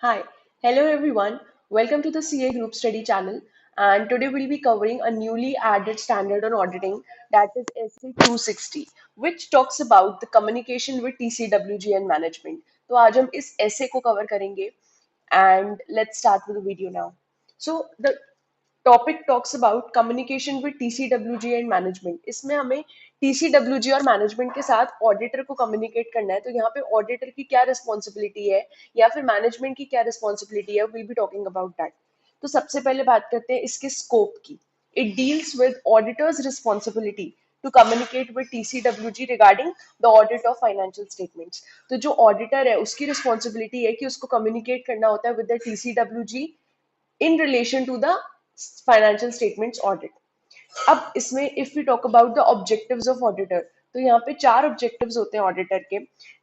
Hi, hello everyone. Welcome to the CA Group Study channel. And today we'll be covering a newly added standard on auditing that is SA 260, which talks about the communication with TCWG and management. तो आज हम इस essay को cover करेंगे and let's start with the video now. So the topic talks about communication with TCWG and management. इसमें हमें TCWG और management के साथ ऑडिटर को कम्युनिकेट करना है। तो यहाँ पे ऑडिटर की क्या रिस्पॉन्सिबिलिटी है या फिर मैनेजमेंट की क्या रिस्पॉन्सिबिलिटी है, will be talking about that. तो सबसे पहले बात करते हैं इसके स्कोप की। It deals with auditors responsibility to communicate with TCWG regarding the audit of financial statements. तो जो ऑडिटर है उसकी रिस्पॉन्सिबिलिटी है कि उसको कम्युनिकेट करना होता है with the TCWG in relation to the financial statements audit. अब इसमें if we talk about the objectives of auditor, तो यहाँ पे चार ऑब्जेक्टिव्स होते हैं ऑडिटर के।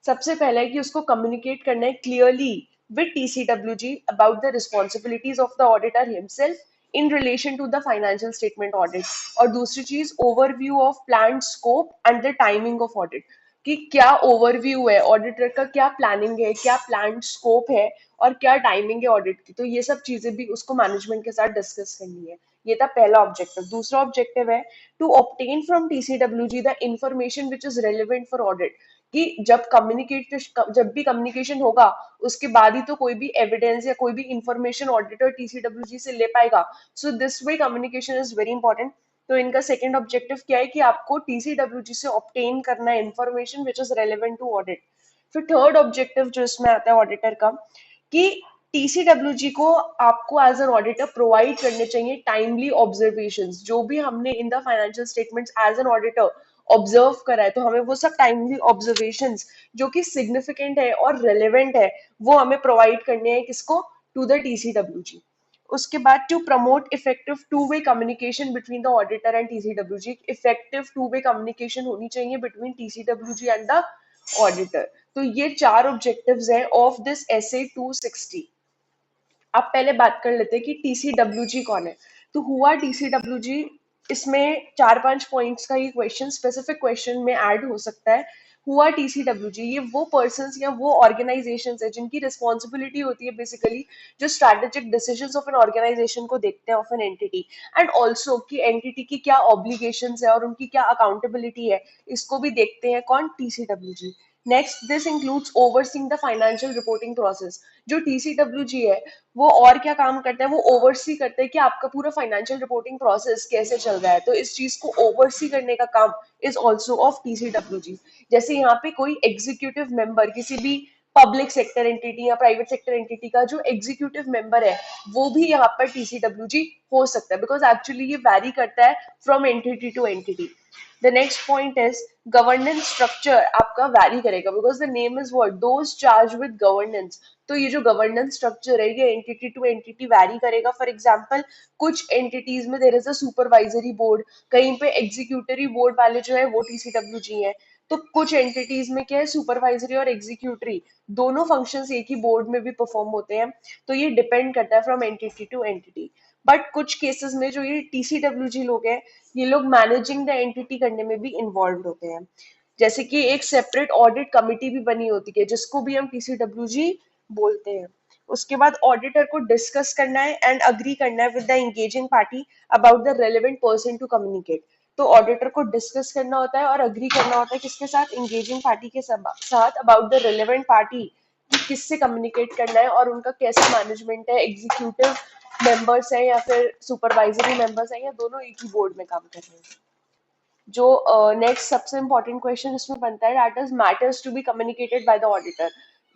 सबसे पहला है कि उसको कम्युनिकेट करना है clearly with TCWG about the responsibilities of the auditor himself in relation to the financial statement audit. और दूसरी चीज overview of plan scope and the timing of audit, कि क्या ओवरव्यू है ऑडिटर का, क्या प्लानिंग है, क्या प्लान स्कोप है और क्या टाइमिंग है ऑडिट की। तो ये सब चीजें भी उसको मैनेजमेंट के साथ डिस्कस करनी है। ये था पहला ऑब्जेक्टिव। दूसरा ऑब्जेक्टिव है to obtain from TCWG the information which is relevant for audit, कि जब भी कम्युनिकेशन होगा उसके बाद ही तो कोई भी एविडेंस या कोई भी इंफॉर्मेशन ऑडिटर टीसीडब्ल्यूजी से ले पाएगा। So this way communication is very important. तो इनका सेकंड ऑब्जेक्टिव क्या है कि आपको टीसीडब्ल्यूजी से ऑब्टेन करना है information which is relevant to audit. फिर थर्ड ऑब्जेक्टिव जो इसमें आता है ऑडिटर का, कि टीसीडब्ल्यूजी को आपको एज एन ऑडिटर प्रोवाइड करने चाहिए टाइमली ऑब्जर्वेशंस। जो भी हमने in the financial statements as an auditor observe करा है, तो हमें वो सब टाइमली ऑब्जर्वेशंस जो कि सिग्निफिकेंट है और रेलेवेंट है वो हमें प्रोवाइड करने हैं किसको, टू द टीसीडब्ल्यूजी। उसके बाद to promote effective two way communication between the auditor and TCWG. Effective two way communication होनी चाहिए between TCWG and the auditor. तो ये चार ऑब्जेक्टिव्स हैं ऑफ दिस एसए 260। अब पहले बात कर लेते हैं कि टीसीडब्ल्यूजी कौन है। तो हुआ टीसीडब्ल्यूजी, इसमें चार पांच पॉइंट्स का ये क्वेश्चन स्पेसिफिक क्वेश्चन में ऐड हो सकता है। हुआ टीसीडब्ल्यूजी, ये वो पर्संस या वो ऑर्गेनाइजेशंस है जिनकी रिस्पॉन्सिबिलिटी होती है बेसिकली जो strategic decisions of an organisation को देखते हैं, of an entity, and also कि एंटिटी की क्या ऑब्लिगेशंस है और उनकी क्या अकाउंटेबिलिटी है, इसको भी देखते हैं कौन, TCWG. Next, this includes overseeing the financial reporting process. जो टीसीडब्ल्यूजी है वो और क्या काम करता है, वो ओवरसी करता है कि आपका पूरा फाइनेंशियल रिपोर्टिंग प्रोसेस कैसे चल रहा है। तो इस चीज को ओवरसी करने का काम इज ऑल्सो ऑफ टीसीडब्ल्यूजी। जैसे यहाँ पे कोई एग्जीक्यूटिव मेंबर किसी भी पब्लिक सेक्टर एंटिटी या प्राइवेट सेक्टर एंटिटी का जो एग्जीक्यूटिव मेंबर है वो भी यहाँ पर टीसीडब्ल्यूजी हो सकता है, बिकॉज एक्चुअली ये वैरी करता है from entity to entity. The next point is governance structure आपका वैरी करेगा, because the name is what, those charge with governance. तो ये जो गवर्नेंस स्ट्रक्चर है ये एंटिटी टू एंटिटी वैरी करेगा। फॉर एग्जांपल, कुछ एंटिटीज में there is a supervisory board, कहीं पे एग्जीक्यूटिव बोर्ड वाले जो है वो टीसीडब्ल्यूजी है। तो कुछ एंटिटीज में क्या है, सुपरवाइजरी और एग्जीक्यूटरी दोनों फंक्शंस एक ही बोर्ड में भी परफॉर्म होते हैं। तो ये डिपेंड करता है from entity to entity. But कुछ केसेस में जो ये टीसीडब्ल्यूजी लोग हैं, ये लोग मैनेजिंग द एंटिटी करने में भी इन्वॉल्व होते हैं। जैसे कि एक सेपरेट ऑडिट कमिटी भी बनी होती है जिसको भी हम टीसीडब्ल्यूजी बोलते हैं। उसके बाद ऑडिटर को डिस्कस करना है एंड अग्री करना है with the engaging party about the relevant person to communicate. तो ऑडिटर को डिस्कस करना होता है और अग्री करना होता है किसके साथ, एंगेजिंग पार्टी के साथ अबाउट द रेलेवेंट पार्टी, किससे कम्युनिकेट करना है और उनका कैसे मैनेजमेंट है, एग्जीक्यूटिव मेंबर्स है या फिर सुपरवाइजरी मेंबर्स है या दोनों एक ही बोर्ड में काम कर रहे हैं। जो नेक्स्ट सबसे इंपॉर्टेंट क्वेश्चन इसमें बनता है, that is matters to be communicated by the auditor.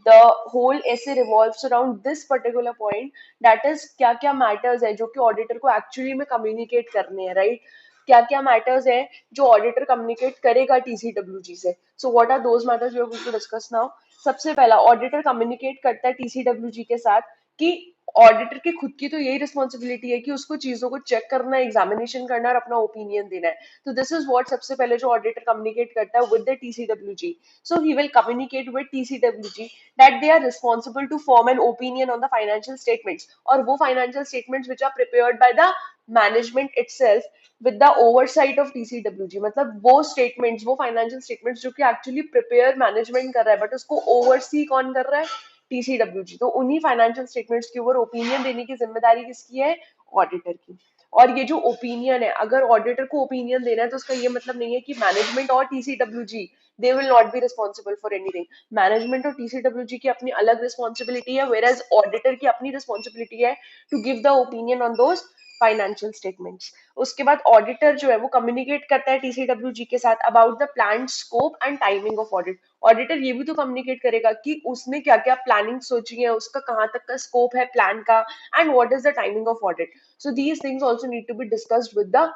The whole issue revolves around this particular point, that is क्या क्या मैटर्स है जो कि ऑडिटर को एक्चुअली में कम्युनिकेट करने हैं, राइट। क्या क्या मैटर्स है जो ऑडिटर कम्युनिकेट करेगा टीसीडब्ल्यूजी से। So what are those matters we are going to discuss now. सबसे पहला, ऑडिटर कम्युनिकेट करता है टीसीडब्ल्यूजी के साथ कि ऑडिटर की खुद की तो यही रिस्पॉन्सिबिलिटी है कि उसको चीजों को चेक करना, एग्जामिनेशन करना और अपना ओपिनियन देना है। तो दिस इज व्हाट सबसे पहले जो ऑडिटर कम्युनिकेट करता है with the TCWG. So he will communicate with TCWG that they are responsible to form an opinion on the financial statements, और वो financial statements which are prepared by the management itself with the oversight of TCWG. मतलब वो statements, वो financial statements जो कि actually prepare management कर रहा है बट उसको ओवरसी कौन कर रहा है, TCWG, तो उन्हीं फाइनेंशियल स्टेटमेंट्स के ऊपर ओपिनियन देने की जिम्मेदारी किसकी है? ऑडिटर की। और ये जो ओपिनियन है, अगर ऑडिटर को ओपिनियन देना है तो उसका ये मतलब नहीं है कि मैनेजमेंट और TCWG they will not be responsible for anything. Management और TCWG की अपनी अलग रिस्पॉन्सिबिलिटी है, वेर एज ऑडिटर की अपनी रिस्पॉन्सिबिलिटी है to give the opinion on those financial statements. उसके बाद ऑडिटर जो है वो कम्युनिकेट करता है TCWG के साथ about the plan scope and timing of audit. Auditor ये भी तो कम्युनिकेट करेगा कि उसने क्या क्या प्लानिंग सोची है, उसका कहाँ तक का स्कोप है प्लान का, and what is the timing of audit. So these things also need to be discussed with the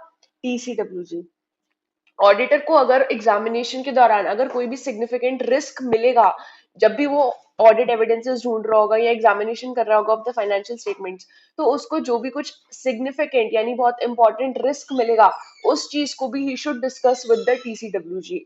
TCWG। Auditor को अगर एग्जामिनेशन के दौरान अगर कोई भी सिग्निफिकेंट रिस्क मिलेगा, जब भी वो ऑडिट एविडेंसेस ढूंढ रहा होगा या एग्जामिनेशन कर रहा होगा ऑफ द फाइनेंशियल स्टेटमेंट्स, तो उसको जो भी कुछ सिग्निफिकेंट यानी बहुत इंपॉर्टेंट रिस्क मिलेगा, उस चीज को भी he should discuss with the TCWG।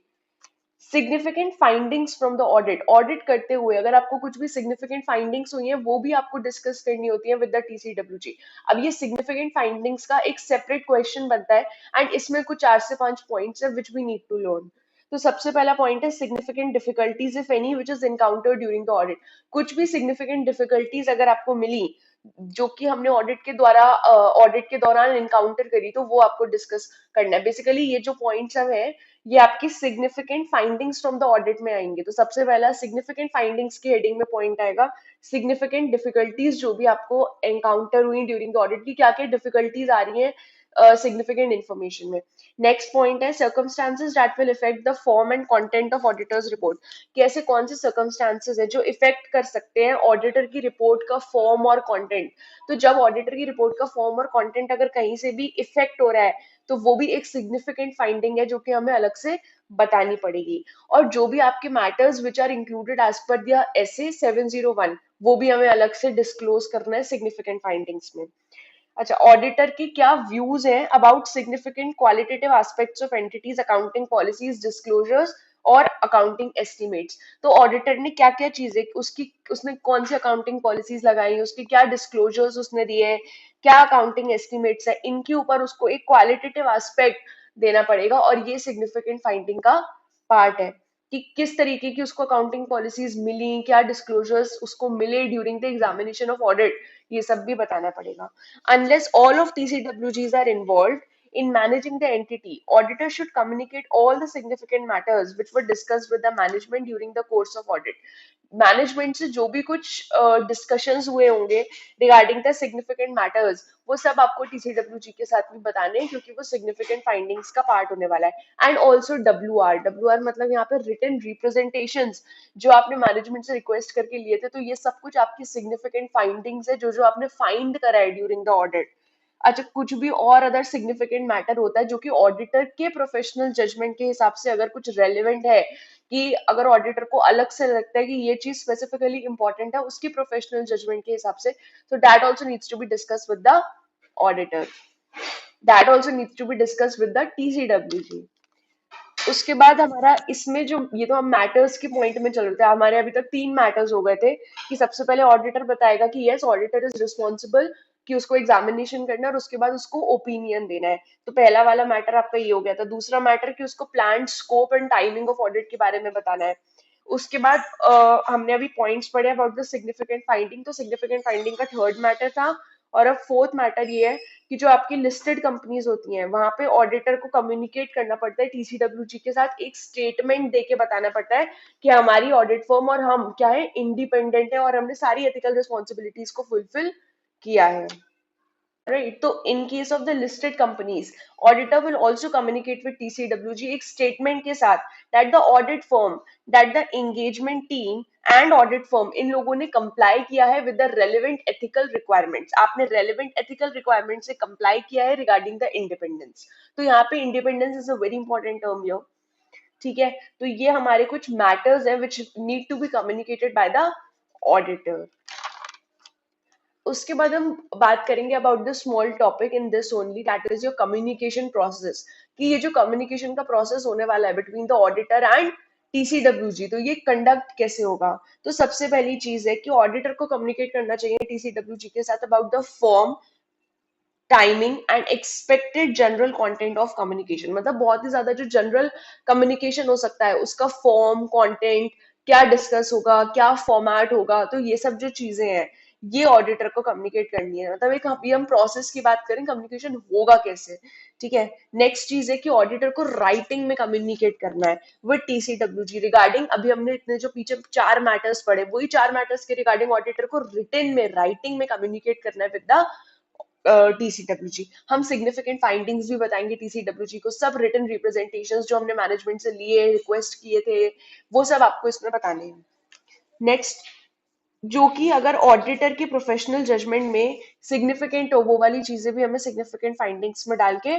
Significant findings from the audit, audit करते हुए अगर आपको कुछ भी सिग्निफिकेंट फाइंडिंग्स हुई है वो भी आपको डिस्कस करनी होती है विद द TCWG। अब ये सिग्निफिकेंट फाइंडिंग्स का एक सेपरेट क्वेश्चन बनता है, एंड इसमें कुछ 4 से 5 पॉइंट्स है which we need to learn. तो सबसे पहला पॉइंट है significant difficulties if any which is encountered during the audit. कुछ भी सिग्निफिकेंट डिफिकल्टीज अगर आपको मिली जो कि हमने ऑडिट के द्वारा ऑडिट के दौरान इनकाउंटर करी, तो वो आपको डिस्कस करना है। बेसिकली ये जो पॉइंट्स सब है ये आपकी significant findings from the audit में आएंगे। तो सबसे पहला सिग्निफिकेंट फाइंडिंग्स की हेडिंग में पॉइंट आएगा सिग्निफिकेंट डिफिकल्टीज जो भी आपको एनकाउंटर हुई ड्यूरिंग द ऑडिट की, क्या क्या डिफिकल्टीज आ रही हैं सिग्निफिकेंट इन्फॉर्मेशन में। नेक्स्ट पॉइंट है circumstances that will effect the form and content of auditors report, कि ऐसे कौन से सर्कमस्टांसेस है जो इफेक्ट कर सकते हैं ऑडिटर की रिपोर्ट का फॉर्म और कंटेंट। तो जब ऑडिटर की रिपोर्ट का फॉर्म और कंटेंट अगर कहीं से भी इफेक्ट हो रहा है, तो वो भी एक सिग्निफिकेंट फाइंडिंग है जो कि हमें अलग से बतानी पड़ेगी। और जो भी आपके matters which are included as per the SA 701, वो भी हमें अलग से डिस्क्लोज करना है सिग्निफिकेंट फाइंडिंग्स में। अच्छा, ऑडिटर की क्या व्यूज हैं about significant qualitative aspects of entities accounting policies disclosures और अकाउंटिंग एस्टिमेट्स। तो ऑडिटर ने क्या क्या चीजें उसकी उसने कौन सी अकाउंटिंग पॉलिसीज लगाई, उसके क्या डिस्क्लोजर्स उसने दिए, क्या अकाउंटिंग एस्टिमेट्स है, इनके ऊपर उसको एक क्वालिटेटिव एस्पेक्ट देना पड़ेगा। और ये सिग्निफिकेंट फाइंडिंग का पार्ट है कि किस तरीके की उसको अकाउंटिंग पॉलिसीज मिली, क्या डिस्क्लोजर्स उसको मिले during the examination of audit, ये सब भी बताना पड़ेगा। Unless all of TCWGs are involved in managing the entity, auditor should communicate all the significant matters which were discussed with the management during the course of audit. Management से जो भी कुछ discussions हुए होंगे रिगार्डिंग द सिग्निफिकेंट मैटर्स, वो सब आपको TCWG के साथ में बताने हैं, क्योंकि वो सिग्निफिकेंट फाइंडिंग्स का पार्ट होने वाला है। एंड ऑल्सो WR मतलब यहाँ पे रिटन रिप्रेजेंटेशंस जो आपने मैनेजमेंट से रिक्वेस्ट करके लिए थे, तो ये सब कुछ आपकी सिग्निफिकेंट फाइंडिंग्स है जो जो आपने फाइंड करा है ड्यूरिंग द ऑडिट। अच्छा, कुछ भी और अदर सिग्निफिकेंट मैटर होता है जो कि ऑडिटर के प्रोफेशनल जजमेंट के हिसाब से अगर कुछ रेलिवेंट है, कि अगर ऑडिटर को अलग से लगता है कि ये चीज स्पेसिफिकली इंपॉर्टेंट है उसकी प्रोफेशनल जजमेंट के हिसाब से, तो that also needs to be discuss with the auditor, that also needs to be discuss with the TCWG। उसके बाद हमारा इसमें जो ये तो हम मैटर्स के पॉइंट में चल रहे थे, हमारे अभी तक 3 मैटर्स हो गए थे कि सबसे पहले ऑडिटर बताएगा कि यस ऑडिटर इज रिस्पॉन्सिबल कि उसको एग्जामिनेशन करना है, और उसके बाद उसको ओपिनियन देना है। तो पहला वाला मैटर आपका ये हो गया था। दूसरा मैटर कि उसको plan scope and timing of audit के बारे में बताना है। उसके बाद हमने अभी पॉइंट्स पढ़े अबाउट द सिग्निफिकेंट फाइंडिंग, तो सिग्निफिकेंट फाइंडिंग का थर्ड मैटर था। और अब फोर्थ मैटर ये है कि जो आपकी लिस्टेड कंपनीज होती हैं वहां पे ऑडिटर को कम्युनिकेट करना पड़ता है TCWG के साथ, एक स्टेटमेंट दे के बताना पड़ता है कि हमारी ऑडिट फर्म और हम क्या है, इंडिपेंडेंट है और हमने सारी एथिकल रिस्पॉन्सिबिलिटीज को फुलफिल किया है। Right. So in case of the listed companies, auditor will also communicate with TCWG एक statement के साथ that the audit firm, that the engagement team and audit firm इन लोगों ने comply किया है with the relevant ethical requirements। आपने relevant ethical requirements से comply किया है regarding the independence। तो यहाँ पे independence is a very important term here। ठीक है, तो ये हमारे कुछ matters हैं which need to be communicated by the auditor। उसके बाद हम बात करेंगे about the small topic in this only, that is your communication process, कि ये जो कम्युनिकेशन का प्रोसेस होने वाला है between the auditor and TCWG, तो ये कंडक्ट कैसे होगा। तो सबसे पहली चीज है कि ऑडिटर को कम्युनिकेट करना चाहिए TCWG के साथ about the form, timing and expected general content of communication. मतलब बहुत ही ज्यादा जो जनरल कम्युनिकेशन हो सकता है उसका फॉर्म, कंटेंट, क्या डिस्कस होगा, क्या फॉर्मेट होगा, तो ये सब जो चीजें हैं ये ऑडिटर को कम्युनिकेट करनी है। मतलब एक अभी हम प्रोसेस की बात करें, कम्युनिकेशन होगा कैसे, ठीक है। नेक्स्ट चीज है कि ऑडिटर को राइटिंग में कम्युनिकेट करना है विद टीसीडब्ल्यूजी रिगार्डिंग, अभी हमने इतने जो पीछे 4 मैटर्स पढ़े, वही 4 मैटर्स के रिगार्डिंग ऑडिटर को रिटन में, राइटिंग में कम्युनिकेट करना है विद द टीसीडब्ल्यूजी। हम सिग्निफिकेंट फाइंडिंग्स भी बताएंगे टीसीडब्ल्यूजी को, सब रिटन रिप्रेजेंटेशन जो हमने मैनेजमेंट से लिए, रिक्वेस्ट किए थे, वो सब आपको इसमें बताने हैं। नेक्स्ट, जो कि अगर ऑडिटर के प्रोफेशनल जजमेंट में सिग्निफिकेंट हो, वो वाली चीजें भी हमें सिग्निफिकेंट फाइंडिंग्स में डाल के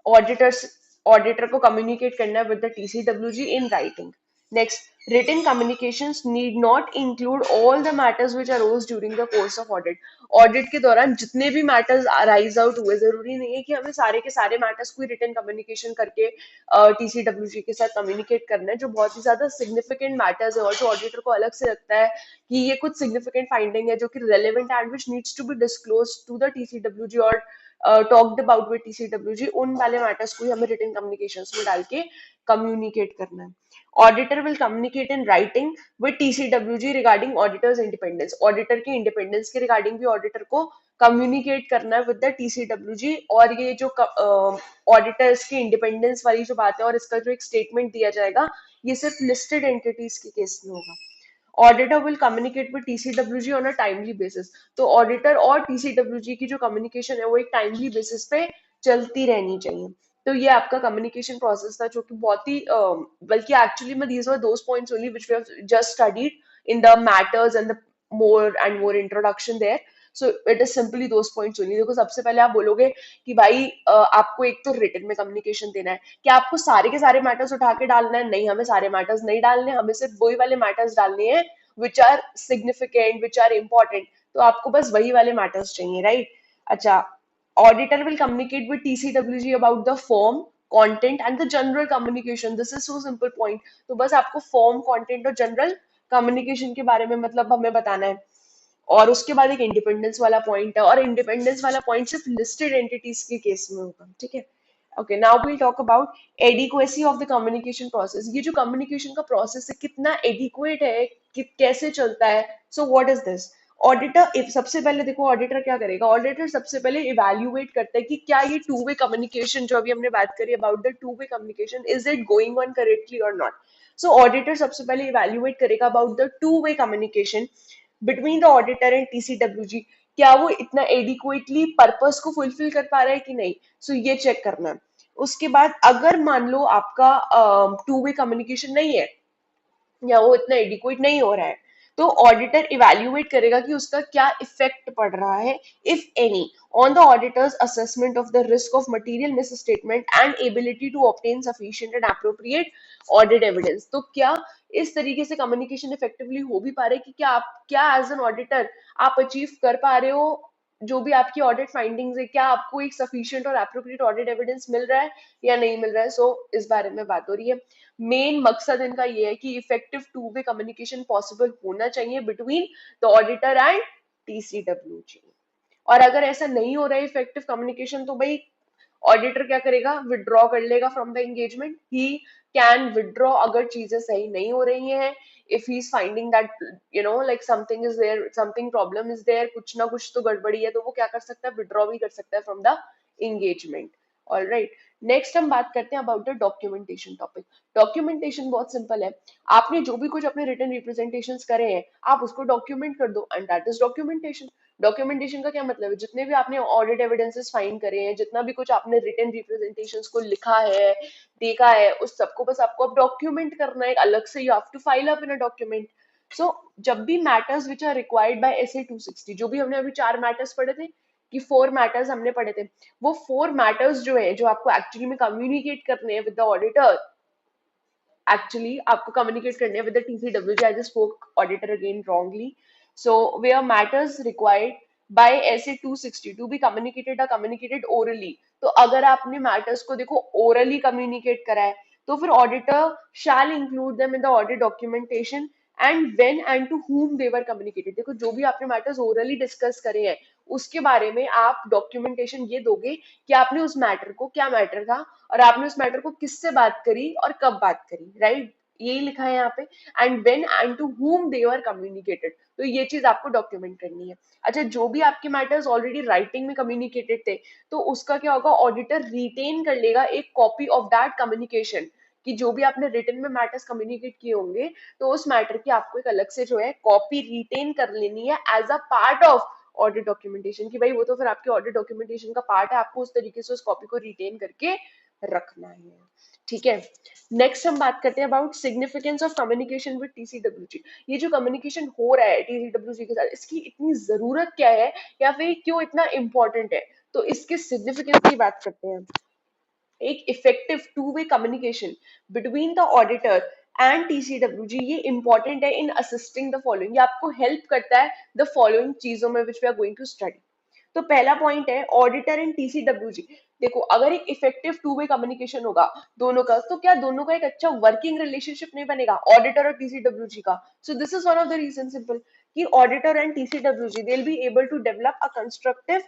ऑडिटर्स ऑडिटर को कम्युनिकेट करना है with the TCWG in writing. Next, written communications need not include all the matters which arose during the course of audit। Audit के दौरान जितने भी मैटर्स अराइज आउट हुए, जरूरी नहीं है कि हमें सारे के सारे मैटर्स को रिटन कम्युनिकेशन करके टीसीडब्ल्यूजी के साथ कम्युनिकेट करना है। जो बहुत ही ज्यादा सिग्निफिकेंट मैटर्स है और जो ऑडिटर को अलग से लगता है कि ये कुछ सिग्निफिकेंट फाइंडिंग है जो कि relevant and which needs to be disclose to the TCWG और टॉक्ड अबाउट विद टीसीडब्ल्यूजी, उन वाले मैटर्स को ही हमें रिटन कम्युनिकेशंस में डाल के कम्युनिकेट करना है। Auditor will communicate in writing with TCWG regarding auditors independence. Auditor के इंडिपेंडेंस के रिगार्डिंग भी ऑडिटर को कम्युनिकेट करना है विद द टीसीडब्ल्यूजी। और ये जो ऑडिटर्स के इंडिपेंडेंस वाली जो बात है और इसका जो एक स्टेटमेंट दिया जाएगा, ये सिर्फ लिस्टेड एंटिटीज के केस में होगा। Auditor will communicate with TCWG on a timely basis. तो ऑडिटर और टीसीडब्ल्यूजी की जो कम्युनिकेशन है वो एक टाइमली बेसिस पे चलती रहनी चाहिए। तो ये आपका कम्युनिकेशन प्रोसेस था जो कि बहुत ही बल्कि एक्चुअली में these were those points only which we have just studied in the matters and the more and more introduction there. So it is simply those points only. देखो, सबसे पहले आप बोलोगे कि भाई आपको एक तो रिटन में कम्युनिकेशन देना है। क्या आपको सारे के सारे मैटर्स उठा के डालना है? नहीं, हमें सारे मैटर्स नहीं डालने, हमें सिर्फ वही वाले मैटर्स डालने हैं which are significant, which are important. तो आपको बस वही वाले मैटर्स चाहिए, राइट? अच्छा, auditor will communicate with TCWG about the form, content and the general communication. This is so simple point. तो बस आपको form, content और general communication के बारे में मतलब हमें बताना है। और उसके बाद एक इंडिपेंडेंस वाला पॉइंट है, और इंडिपेंडेंस वाला पॉइंट सिर्फ लिस्टेड एंटिटीज के केस में होगा, ठीक है। Okay, now we talk about adequacy of the communication process. ये जो कम्युनिकेशन का प्रोसेस है कितना एडिक्वेट है, कि कैसे चलता है। So what is this? Auditor सबसे पहले देखो, ऑडिटर क्या करेगा? ऑडिटर सबसे पहले इवेल्युएट करता है कि क्या ये टू वे कम्युनिकेशन जो अभी हमने बात करी about the two way communication, is it going on correctly और नॉट। सो ऑडिटर सबसे पहले इवेल्युएट करेगा about the two way communication between the auditor and TCWG. क्या वो इतना एडिक्वेटली पर्पस को फुलफिल कर पा रहा है कि नहीं, सो ये चेक करना है। उसके बाद अगर मान लो आपका टू वे कम्युनिकेशन नहीं है या वो इतना एडिक्वेट नहीं हो रहा है, तो ऑडिटर इवेल्युएट करेगा कि उसका क्या इफेक्ट पड़ रहा है, if any, on the auditors assessment of the risk of material misstatement and ability to obtain sufficient and appropriate audit evidence. तो क्या इस तरीके से कम्युनिकेशन इफेक्टिवली हो भी पा रहे हैं कि क्या एज एन ऑडिटर आप अचीव कर पा रहे हो जो भी आपकी ऑडिट फाइंडिंग्स है, क्या आपको एक सफिशिएंट और एप्रोप्रिएट ऑडिट एविडेंस मिल रहा है या नहीं मिल रहा है। सो इस बारे में बात हो रही है। मेन मकसद इनका ये है कि effective two way communication possible होना चाहिए between the auditor and TCWG. और अगर ऐसा नहीं हो रहा है इफेक्टिव कम्युनिकेशन, तो भाई ऑडिटर क्या करेगा? विड्रॉ कर लेगा from the engagement. He can withdraw अगर चीजें सही नहीं हो रही हैं, if he is finding that like something is there, something problem is there, कुछ ना कुछ तो गड़बड़ी है, तो वो क्या कर सकता है? विड्रॉ भी कर सकता है from the engagement. All right, next हम बात करते हैं about the documentation topic. Documentation बहुत सिंपल है। आपने जो भी कुछ अपने रिटन रिप्रेजेंटेशन करे हैं, आप उसको डॉक्यूमेंट कर दो and that is documentation. Documentation का क्या मतलब है? जितने भी आपने ऑडिट एविडेंसेस फाइंड करे हैं, जितना भी कुछ आपने रिटन रिप्रेजेंटेशंस को लिखा है, देखा है, उस सबको बस आपको अब डॉक्यूमेंट करना है अलग से। You have to file up in a document. So जब भी matters which are required by SA 260, जो भी हमने अभी 4 मैटर्स पढ़े थे, कि 4 मैटर्स हमने पढ़े थे, वो 4 मैटर्स जो है, जो आपको एक्चुअली में कम्युनिकेट करने हैं विद द ऑडिटर, actually आपको communicate करने हैं with the TCWG. I just spoke auditor again wrongly. So where matters required by SA 260 to be communicated are communicated orally. तो अगर आपने matters को देखो orally communicate करा है, तो फिर auditor shall include them in the audit documentation and when and to whom they were communicated. देखो, जो भी आपने matters orally discuss करे हैं, उसके बारे में आप documentation ये दोगे कि आपने उस मैटर को, क्या मैटर था और आपने उस मैटर को किससे बात करी और कब बात करी, राइट? यही लिखा है यहाँ पे, and when and to whom they were communicated, तो ये चीज आपको डॉक्यूमेंट करनी है। अच्छा, जो भी आपके मैटर्स ऑलरेडी राइटिंग में कम्युनिकेटेड थे, तो उसका क्या होगा, ऑडिटर रिटेन कर लेगा एक कॉपी ऑफ दैट कम्युनिकेशन, कि जो भी आपने रिटन में मैटर्स कम्युनिकेट किए होंगे, तो उस मैटर की आपको एक अलग से जो है कॉपी रिटेन कर लेनी है as a part of audit documentation, कि भाई वो तो फिर आपके ऑडिट डॉक्यूमेंटेशन का पार्ट है, आपको उस तरीके से उस कॉपी को रिटेन करके रखना है। ठीक है, नेक्स्ट हम बात करते हैं about significance of communication with TCWG. ये जो कम्युनिकेशन हो रहा है टीसीडब्ल्यूजी के साथ, इसकी इतनी जरूरत क्या है, या फिर क्यों इतना इंपॉर्टेंट है, तो इसके सिग्निफिकेंस की बात करते हैं। एक effective two way communication between the auditor and TCWG, ये इंपॉर्टेंट है इन असिस्टिंग द फॉलोइंग, ये आपको हेल्प करता है द फॉलोइंग चीजों में which we are going to study. तो पहला पॉइंट है ऑडिटर एंड टीसीडब्ल्यूजी। देखो, अगर एक इफेक्टिव टू वे कम्युनिकेशन होगा दोनों का, तो क्या दोनों का एक अच्छा वर्किंग रिलेशनशिप नहीं बनेगा, ऑडिटर और टीसीडब्ल्यूजी का। So this is one of the reason, simple, कि auditor and TCWG they will be able to develop a constructive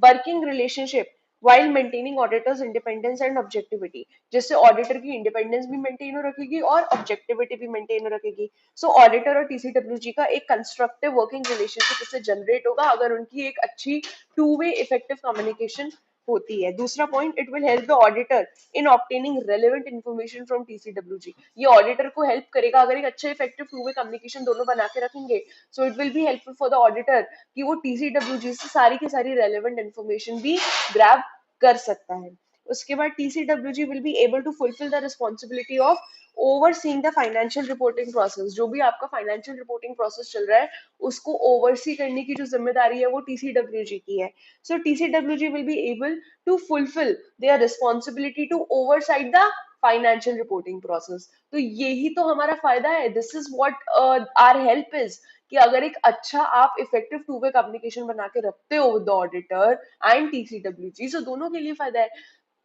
working relationship while maintaining auditors independence and objectivity, जिससे auditor की independence भी maintain हो रखेगी और objectivity भी maintain हो रखेगी। सो ऑडिटर और टीसीडब्ल्यूजी का एक कंस्ट्रक्टिव वर्किंग रिलेशनशिप इससे जनरेट होगा अगर उनकी एक अच्छी टू वे इफेक्टिव कम्युनिकेशन होती है। दूसरा point, it will help the auditor in obtaining relevant information from TCWG. ये ऑडिटर को हेल्प करेगा अगर एक अच्छा इफेक्टिव टू वे कम्युनिकेशन दोनों बना के रखेंगे, so it will be helpful for the auditor कि वो टीसीडब्ल्यूजी से सारी की सारी रेलेवेंट इन्फॉर्मेशन भी ग्रैब कर सकता है। उसके बाद TCWG will be able to fulfil the responsibility of overseeing the financial reporting process. जो भी आपका फाइनेंशियल रिपोर्टिंग प्रोसेस चल रहा है, उसको ओवरसी करने की जो जिम्मेदारी है वो टीसीडब्ल्यूजी की है। So TCWG will be able to fulfil their responsibility to oversight the financial reporting process. तो यही तो हमारा फायदा है, this is what our help is, कि अगर एक अच्छा आप इफेक्टिव टू वे कम्युनिकेशन बना के रखते हो with the auditor and TCWG, so दोनों के लिए फायदा है।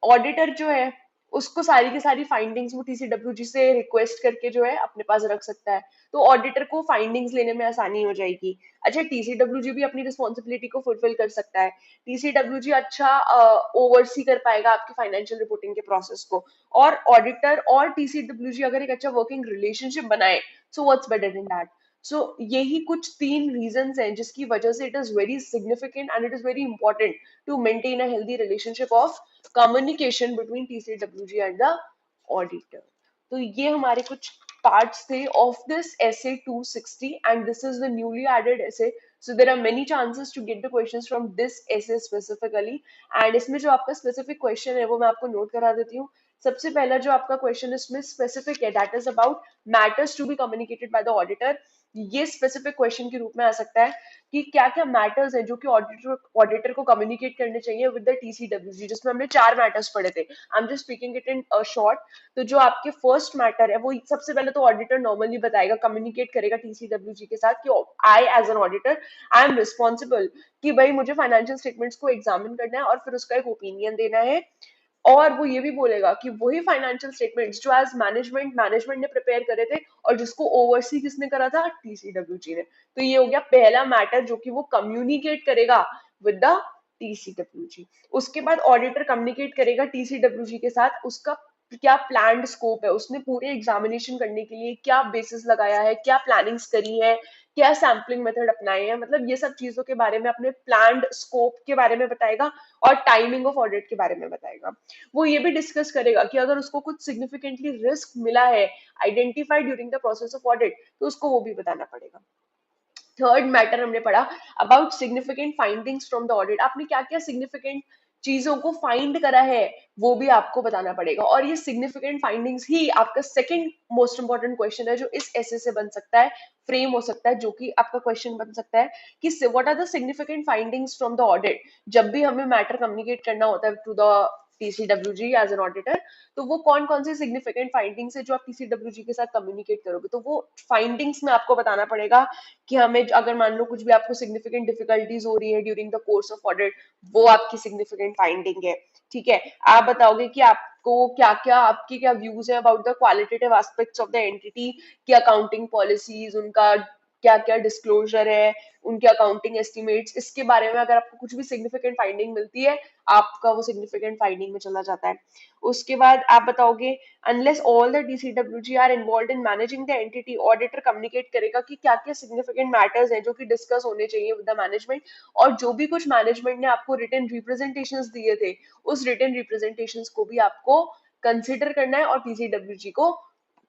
ऑडिटर जो है उसको सारी की सारी फाइंडिंग्स वो टीसीडब्ल्यूजी से रिक्वेस्ट करके जो है अपने पास रख सकता है, तो ऑडिटर को फाइंडिंग्स लेने में आसानी हो जाएगी। अच्छा, टीसीडब्ल्यूजी भी अपनी रिस्पॉन्सिबिलिटी को फुलफिल कर सकता है, टीसीडब्ल्यूजी अच्छा ओवरसी कर पाएगा आपकी फाइनेंशियल रिपोर्टिंग के प्रोसेस को, और ऑडिटर और टीसीडब्ल्यूजी अगर एक अच्छा वर्किंग रिलेशनशिप बनाए, so what's better than that. So यही कुछ तीन रीजंस हैं जिसकी वजह से it is very significant and it is very important to maintain a healthy relationship of communication between TCWG and the auditor. तो ये हमारे कुछ parts थे of this essay 260 and this is the newly added essay. So there are many chances to get the questions from this essay specifically and इसमें जो आपका specific question है वो मैं आपको note करा देती हूँ। सबसे पहला जो आपका क्वेश्चन इसमें स्पेसिफिक है, that is about matters to be communicated by the auditor. ये स्पेसिफिक क्वेश्चन के रूप में आ सकता है कि क्या क्या मैटर्स हैं जो कि ऑडिटर को कम्युनिकेट करने चाहिए विद द टीसीडब्ल्यूजी, जिसमें हमने 4 मैटर्स पढ़े थे। I am just speaking it in short. तो जो आपके फर्स्ट मैटर है वो सबसे पहले तो ऑडिटर नॉर्मली बताएगा, कम्युनिकेट करेगा टीसीडब्ल्यूजी के साथ कि I as an auditor I am responsible, कि भाई मुझे फाइनेंशियल स्टेटमेंट्स को एग्जामिन करना है और फिर उसका एक ओपिनियन देना है। और वो ये भी बोलेगा कि वही फाइनेंशियल स्टेटमेंट्स जो एज मैनेजमेंट ने प्रिपेयर करे थे और जिसको ओवरसी किसने करा था, टीसीडब्ल्यूजी ने। तो ये हो गया पहला मैटर जो कि वो कम्युनिकेट करेगा विद द टीसीडब्ल्यूजी। उसके बाद ऑडिटर कम्युनिकेट करेगा टीसीडब्ल्यूजी के साथ उसका क्या प्लान्ड स्कोप है, उसने पूरे एग्जामिनेशन करने के लिए क्या बेसिस लगाया है, क्या प्लानिंग्स करी है, क्या सैम्पलिंग मेथड अपनाए हैं, मतलब ये सब चीजों के बारे में, अपने प्लान्ड स्कोप के बारे में बताएगा और टाइमिंग ऑफ ऑडिट के बारे में बताएगा। वो ये भी डिस्कस करेगा कि अगर उसको कुछ सिग्निफिकेंटली रिस्क मिला है identified during the process of audit, तो उसको वो भी बताना पड़ेगा। थर्ड मैटर हमने पढ़ा about significant findings from the audit. आपने क्या क्या सिग्निफिकेंट चीजों को फाइंड करा है वो भी आपको बताना पड़ेगा, और ये सिग्निफिकेंट फाइंडिंग्स ही आपका सेकंड मोस्ट इंपॉर्टेंट क्वेश्चन है जो इस ऐसे से बन सकता है, फ्रेम हो सकता है, जो कि आपका क्वेश्चन बन सकता है कि what are the significant findings from the audit. जब भी हमें मैटर कम्युनिकेट करना होता है to the TCWG as an auditor, तो वो कौन कौन से सिग्निफिकेंट फाइंडिंग्स है जो आप टीसीडब्ल्यूजी के साथ कम्युनिकेट करोगे, तो वो फाइंडिंग्स में आपको बताना पड़ेगा कि हमें अगर मान लो कुछ भी आपको सिग्निफिकेंट डिफिकल्टीज हो रही है during the course of audit, वो आपकी सिग्निफिकेंट फाइंडिंग है। ठीक है, आप बताओगे कि आपको क्या क्या, आपके क्या व्यूज है about the qualitative aspects of the entity, की अकाउंटिंग पॉलिसीज, उनका क्या क्या डिस्क्लोजर है, उनके अकाउंटिंग एस्टिमेट्स, इसके बारे में अगर आपको कुछ भी सिग्निफिकेंट फाइंडिंग मिलती है, आपका वो सिग्निफिकेंट फाइंडिंग में चला जाता है। उसके बाद आप बताओगे, unless all the DCWG are involve in managing the entity, auditor communicate करेगा कि क्या क्या सिग्निफिकेंट मैटर्स हैं जो कि डिस्कस होने चाहिए विद द मैनेजमेंट, और जो भी कुछ मैनेजमेंट ने आपको रिटन रिप्रेजेंटेशंस दिए थे, उस रिटन रिप्रेजेंटेशंस को भी आपको कंसिडर करना है और TCWG को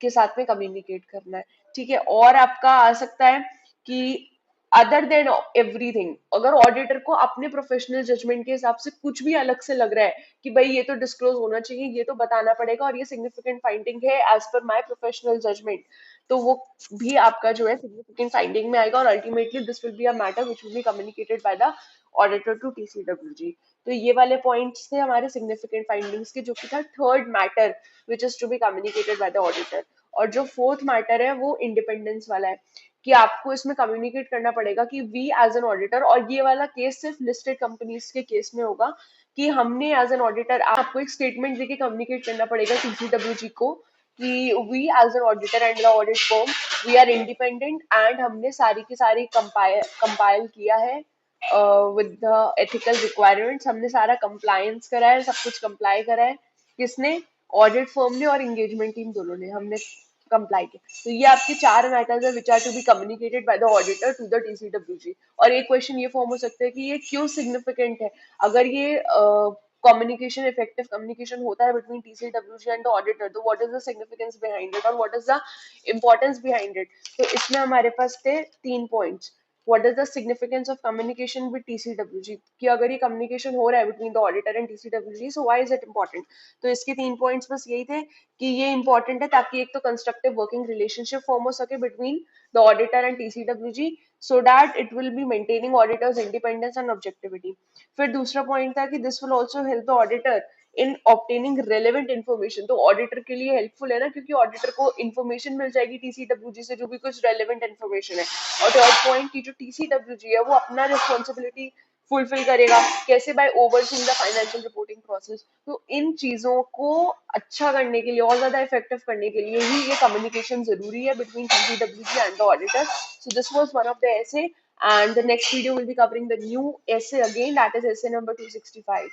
के साथ में कम्युनिकेट करना है। ठीक है, और आपका आ सकता है कि अदर देन एवरीथिंग, अगर ऑडिटर को अपने प्रोफेशनल जजमेंट के हिसाब से कुछ भी अलग से लग रहा है कि भाई ये तो डिस्क्लोज होना चाहिए, ये तो बताना पड़ेगा और ये सिग्निफिकेंट फाइंडिंग है as per my professional judgement, तो वो भी आपका जो है सिग्निफिकेंट फाइंडिंग में आएगा, और ultimately this will be a matter which will be communicated by the auditor to TCWG। तो ये वाले पॉइंट्स थे हमारे सिग्निफिकेंट फाइंडिंग्स के, जो कि था third matter which is to be communicated by the auditor. और जो फोर्थ मैटर है वो इंडिपेंडेंस वाला है, कि आपको इसमें कम्युनिकेट करना पड़ेगा कि वी एज एन ऑडिटर, और ये वाला केस सिर्फ लिस्टेड कंपनीज के केस में होगा, कि हमने एज एन ऑडिटर आपको एक स्टेटमेंट देके कम्युनिकेट करना पड़ेगा TCWG को कि we as an auditor and the audit firm, we are independent and हमने सारी की सारी कंपाइल किया है विद द एथिकल रिक्वायरमेंट्स, हमने सारा कंप्लायंस करा है, सब कुछ कंप्लाई करा है। किसने? ऑडिट फर्म ने और एंगेजमेंट टीम दोनों ने, हमने कंप्लाई किया। तो ये आपके चार मैटर्स है which are to be communicated by the auditor to the TCWG। और एक क्वेश्चन ये फॉर्म हो सकता है कि ये क्यों सिग्निफिकेंट है, अगर ये कम्युनिकेशन इफेक्टिव कम्युनिकेशन होता है between TCWG and the auditor, तो what is the significance behind it और what is the importance behind it. तो इसमें हमारे पास थे 3 points. What is the significance of communication with TCWG, कि अगर ये कम्युनिकेशन हो रहा है between the auditor and TCWG, so why is it important. तो इसके 3 पॉइंट्स बस यही थे कि ये इंपॉर्टेंट है ताकि एक तो कंस्ट्रक्टिव वर्किंग रिलेशनशिप फॉर्म हो सके between the auditor and TCWG, so that it will be maintaining auditors independence and objectivity। फिर दूसरा पॉइंट था कि this will also help the auditor in obtaining relevant information, तो ऑडिटर के लिए helpful है ना, क्योंकि ऑडिटर को इन्फॉर्मेशन मिल जाएगी TCWG से, जो भी कुछ रेलेवेंट इन्फॉर्मेशन है। और थर्ड पॉइंट की जो TCWG है वो अपना रिस्पॉन्सिबिलिटी फुलफिल करेगा, कैसे? By overseeing the financial reporting process. तो इन चीजों को अच्छा करने के लिए और ज्यादा इफेक्टिव करने के लिए ही ये कम्युनिकेशन जरूरी है between TCWG and the auditor. So this was one of the essay, and the next video will be covering the new essay again, that is essay number 265.